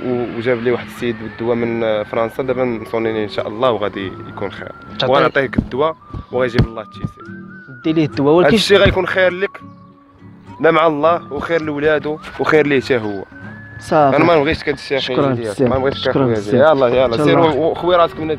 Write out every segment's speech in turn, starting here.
وجاب لي واحد السيد بالدواء من فرنسا. دابا نصونيني ان شاء الله وغادي يكون خير، وغنعطيك الدواء وغيجيب الله التيسير. دي ليه الدواء هذا ولكن الشيء غيكون خير لك لا مع الله وخير لولادو وخير ليه حتى هو. صافي. انا ما نبغيش كهاد الشيء اخي، شكرا بزاف. ما بغيتش شكرا اخويا. بزاف. يلاه يلاه إن شاء سير الله. وخوي راسك من هاد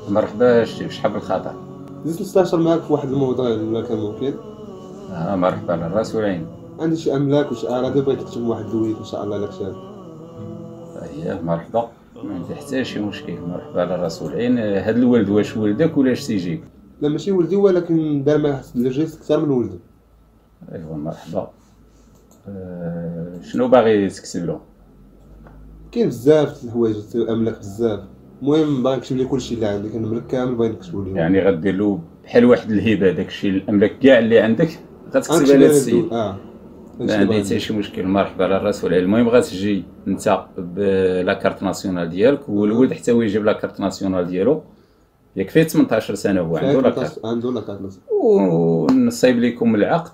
مرحبا، شحال بالخطر. زدت نستشر معاك في واحد الموضوع إلا كان ممكن. مرحبا على الراس والعين. عندي شي املاك وشي اراضي بغيت نكتب واحد الويك ان شاء الله لك شاد. اييه مرحبا، ما عندي حتى شي مشكل. مرحبا على الراس والعين. هاد الولد واش ولدك ولا اش تيجيك؟ لا ماشي ولدي ولكن دار معاه الجيست اكثر من ولدي. ايوا مرحبا. شنو باغي تكتب له؟ كاين بزاف د الحوايج املاك بزاف. المهم باغي نكتب ليه كلشي اللي عندي، كنملك كامل باغي نكتبو ليه. يعني غدير له بحال واحد الهبه، داكشي الاملاك كاع اللي عندك غتكتبها لهاد السيد. ما عندي حتى شي مشكل. مرحبا على الراس والعين. المهم غتجي انت بلاكارت ناسيونال ديالك، والولد حتى هو يجيب لاكارت ناسيونال ديالو. ياك فيه 18 سنه هو عنده لاكارت. عنده لاكارت. ونصايب لكم العقد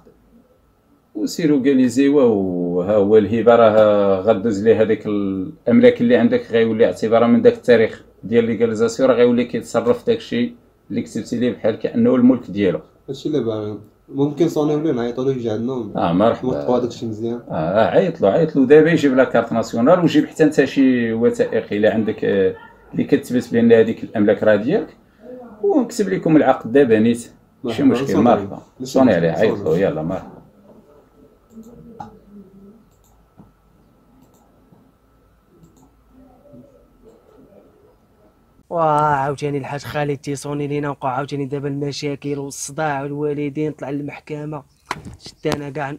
وسيروا كاليزيوه. وها هو الهبه راه غدوز ليه هذيك الاملاك اللي عندك، غيولي اعتبارا من داك التاريخ ديال ليغاليزاسيون راه غيولي كيتصرف داكشي اللي كتبتي ليه بحال كانه الملك ديالو. هادشي اللي باغي. ممكن صونيو ليه نعيطو ليه يجي عندنا. مرحبا. نوضقوا هذاكشي مزيان. عيط له دابا يجيب لا كارت ناسيونال، وجيب حتى انت شي وثائق الا عندك اللي كتثبت بان هذيك الاملاك راه ديالك، ونكتب لكم العقد دابا نيت. ماشي مشكل. مرحبا. صوني عليه، عيط له. يلا مرحبا. عاوتاني الحاج خالد تيصوني لينا، وقع عاوتاني دابا المشاكل والصداع والوالدين طلع للمحكمة. شدانا كاع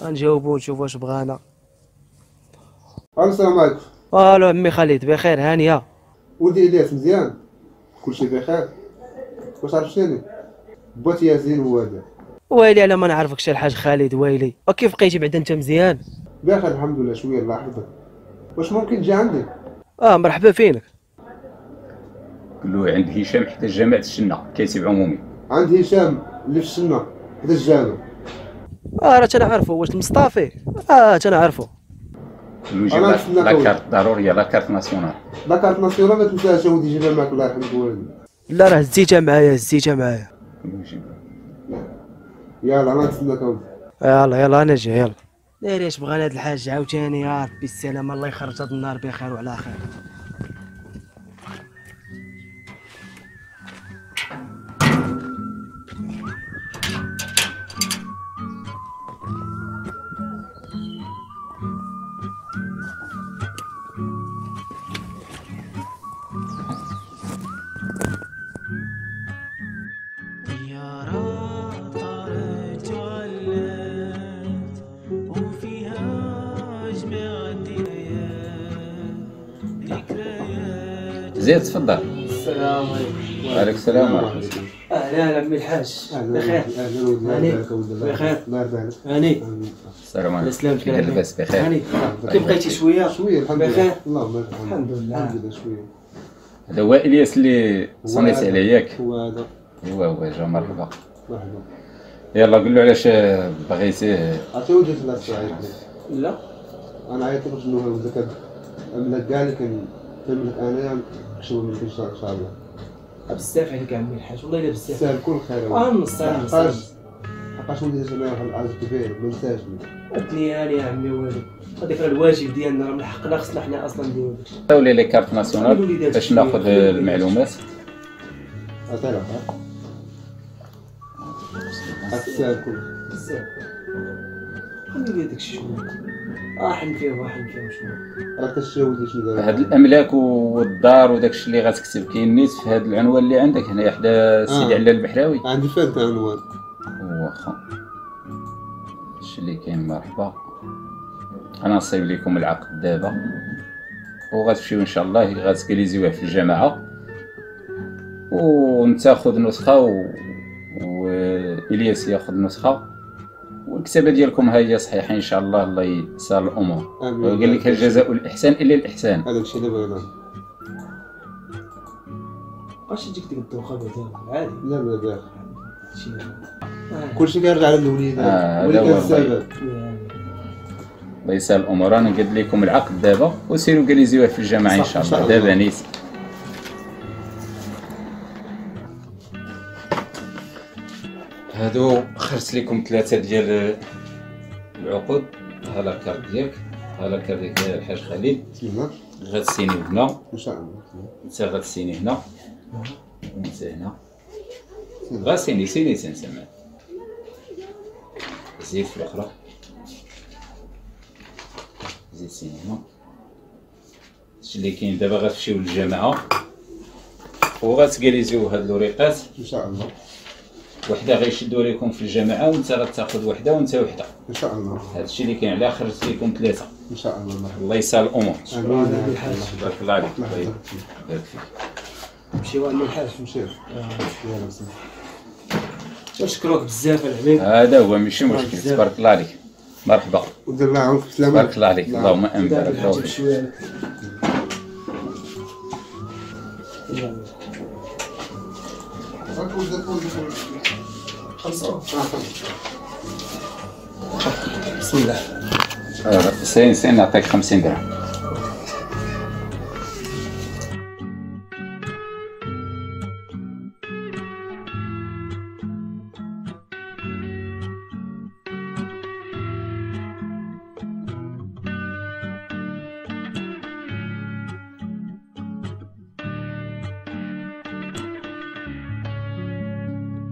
غنجاوبو ونشوفو واش بغانا. السلام عليكم. الو عمي خالد، بخير؟ هانيه ولدي الياس مزيان؟ كلشي بخير؟ واش عرفتيني؟ بوات ياسين ووالد. ويلي على ما نعرفكش الحاج خالد، ويلي. وكيف بقيتي بعدا انت؟ مزيان؟ بخير الحمد لله. شويه الله يحفظك. واش ممكن تجي عندي؟ مرحبا. فينك؟ قول له عند هشام حتى جامعة الشنة، كاتب عمومي. عند هشام اللي في الشنة حدا الجامع. راه تنعرفو. واش المصطفي؟ تنعرفو. قول له يجيب لاكارت ضرورية، لاكارت ناسيونال. لاكارت ناسيونال ما تنساهاش اودي، جيبها معاك الله يرحم الوالدين. لا راه هزيتها معايا. قول له يجيبها. يلا انا نتسناك اودي. يلا انا جاي. يلا داير اش بغانا هاد الحاج عاوتاني؟ يا ربي السلامة، الله يخرج هاد النهار بخير وعلى خير. زيد تفضل. السلام عليكم. وعليكم السلام ورحمة الله. اهلا عمي الحاج، بخير؟ بخير. الله يرضى عليك. هاني. السلام عليكم. سلامتك. لاباس بخير؟ هاني. كيف بقيتي؟ شويه الحمد لله. بخير. اللهم لك الحمد لله. شويه. هذا هو الياس اللي صنيت عليه ياك؟ هو هذا. هو جا. مرحبا. مرحبا. يلا قول له علاش بغيتيه. عرفتي ولدي ثلاث ساعات. لا انا عيطت باش نوهب لك املاك كاع اللي كنملك انايا نكتبو منك ان شاء الله. بزاف عليك عمي الحاج، والله الا بزاف. سهل كل خير. نص حقاش ولدي جا معايا واحد العزف كبير ما نساش. الدنيا هاني يا عمي والو، هذاك راه الواجب ديالنا، راه من حقنا، خصنا حنا اصلا نديرو داكشي. ولا لي كارت ناسيونال باش ناخذ المعلومات. عطينا السهل كل بزاف. خلي لي داكشي شويه. حن فيه شويه. راك تشري ولدي شنو داير. هاد الاملاك والدار وداكشي اللي غتكتب كاين نيت في هاد العنوان اللي عندك هنا حدا سيدي علال البحراوي. عندي فهد عنوان. واخا هادشي اللي كاين. مرحبا. انا نصيب لكم العقد دابا وغتمشيو ان شاء الله غتكاليزيوه في الجماعه وانت خذ نسخه والياس ياخذ نسخه، والكتابه ديالكم ها هي صحيحه ان شاء الله. الله يسهل الامور. قال لك الجزاء الاحسان الا الاحسان. هذا الشيء اللي بغينا. واش تجيك ديك الدوخه بعدا عادي؟ لا لا باخ كلشي كيرجع للوليد. هذا هو السبب. الله يسهل الامور. انا قلت لكم العقد دابا وسيروا جاليزيوه في الجامعه ان شاء الله. دابا نيس هادو خرجت لكم 3 ديال العقود. ها لاكارت ديالك، ها لاكارت ديال الحاج خالد. بسم الله. غتسيني هنا ان شاء الله. انت غتسيني هنا وانت هنا. غاسيني سيني تنسمع. زيد في الاخرى، زيد سيني هنا. هادشي اللي كاين دابا. غتمشيو للجامعه وغتجاليزيو هاد الوريقات ان شاء الله. وحده غيشدوا لكم في الجامعه وانت غتاخذ وحده وانت وحده ان شاء الله. هادشي اللي كاين. على خرجت لكم 3 ان شاء الله. الله يسهل الامور. امين. بارك الله عليك. الله يبارك فيك. نمشيو عند الحاج. نمشيو. يلا بسم الله. نشكروك بزاف العميد. هذا هو ماشي مشكل. تبارك الله عليك. مرحبا. ودير الله يعاونك في السلامه. بارك الله عليك. اللهم امين. بارك الله فيك. بسم الله. سين نعطيك 50 درهم.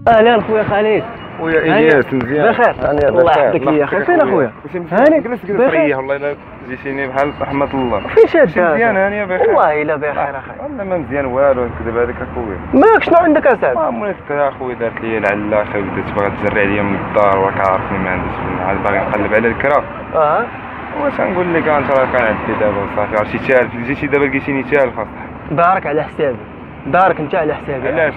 اهلا خويا خالد. خويا الياس مزيان بخير. الله يحفظك يا اخي. فين اخويا؟ هاني جلس فريه والله الا جيتيني بحال رحمه الله. فين شاد؟ مزيان هانيه بخير والله الا بخير اخي. والله ما مزيان والو. كذب هذاك اخويا. مالك شنو عندك اصاحبي؟ مولاتك اخويا دارت لي العله اخي ولدت باغا تزرع ليا من الدار وكعرفني ما عنديش عاد باغي نقلب على الكرا. واش نقول لك انت راه كنعدي دابا صافي عرفتي تالف. جيتي دابا لقيتيني تالف اصاحبي. دارك على حسابي. دارك انت على حسابي. علاش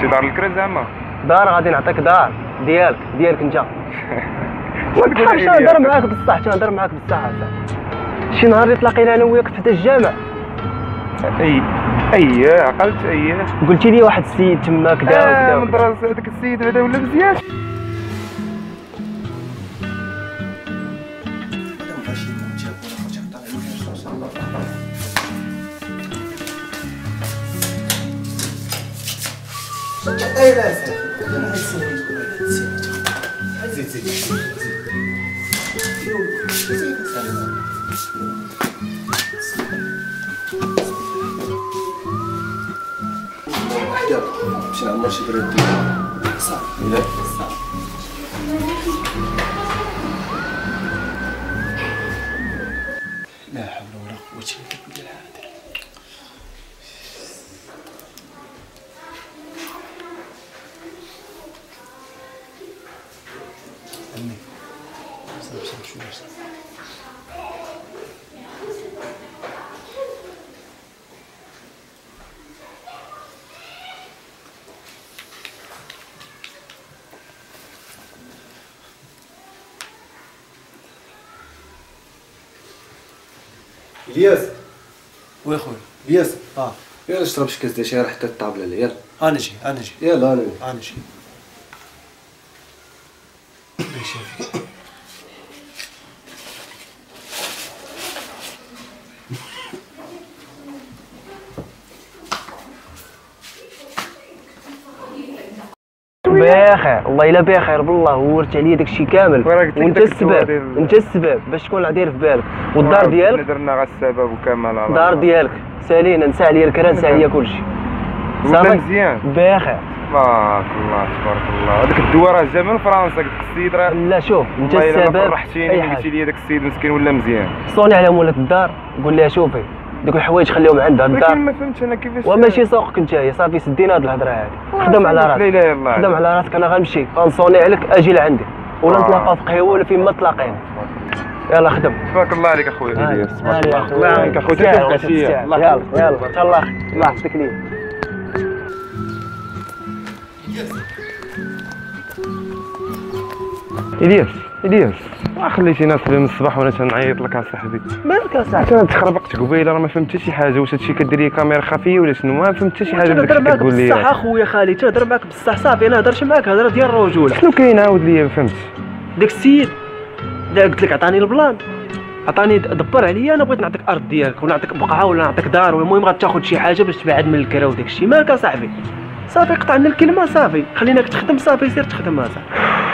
شي دار الكرا زعما؟ دار غادي نعطيك دار ديالك انت. وتقول لي نهضر معاك بصح تنهضر معاك بصح اصاحبي. شي نهار اللي تلاقينا انا وياك في الجامع. عقلت قلتي لي واحد السيد تما كدا وكدا. مدرس هذاك السيد هذا ولا مزيان. مشينا عندنا شي بريد صافي. لا حول ولا قوة إلا بالله. أمي صافي شوية. الياس وي خويا الياس يلا اشرب شي كاس ديال شاي راه حتى الطابله لي. يلا انا جي يلا انا جي. بخير والله الا بخير بالله. ورت عليا داكشي كامل وانت السبب. انت السبب باش تكون داير في بالك. والدار ديالك درنا غير السبب وكمال. الدار ديالك سالينا. نسى عليا الكرا نسى عليا كلشي. صافي مزيان بخير. تبارك الله تبارك الله. هذاك الدواء راه جا من فرنسا. داك السيد راه لا شوف انت والله السبب. الا فرحتيني قلتي لي داك السيد مسكين ولا مزيان. صوني على مولات الدار قول لها شوفي دوك الحوايج خليهم عندها الدار. ولكن ما فهمتش انا كيفاش. وماشي سوقك نتايا صافي سدينا هاد الهضره هادي. خدم على راسك. لا اله الا الله. خدم على راسك. انا غنمشي غنصوني عليك اجي لعندي ولا نتلاقاو في قهوه ولا فين ما تلاقينا. يلا خدم. تبارك الله عليك اخويا الياس. تبارك الله. الله يعاونك اخويا. يلا تهلا. الله يحفظك ليا. الياس خليتي ناس من الصباح وانا تنعيط لك اصاحبي. مالك اصاحبي؟ انا تخربقت قبيله راه ما فهمت حتى شي حاجه. واش هادشي كدير لي كاميرا خفيه ولا شنو؟ ما فهمت حتى شي حاجه. تنهضر معاك بصح اخويا خالي، تنهضر معاك بصح صافي. انا هضرت معاك هضره ديال الرجوله. شنو كاين عاود ليا ما فهمتش. داك السيد اللي قلت لك عطاني البلان، عطاني دبر عليا. انا بغيت نعطيك ارض ديالك ولا نعطيك بقعه ولا نعطيك دار، المهم غتاخذ شي حاجه باش تبعد من الكرا وداك الشيء. مالك اصاحبي؟ صافي قطع لنا الكلمه صافي، خليناك تخدم صافي سير تخدم اصاحبي.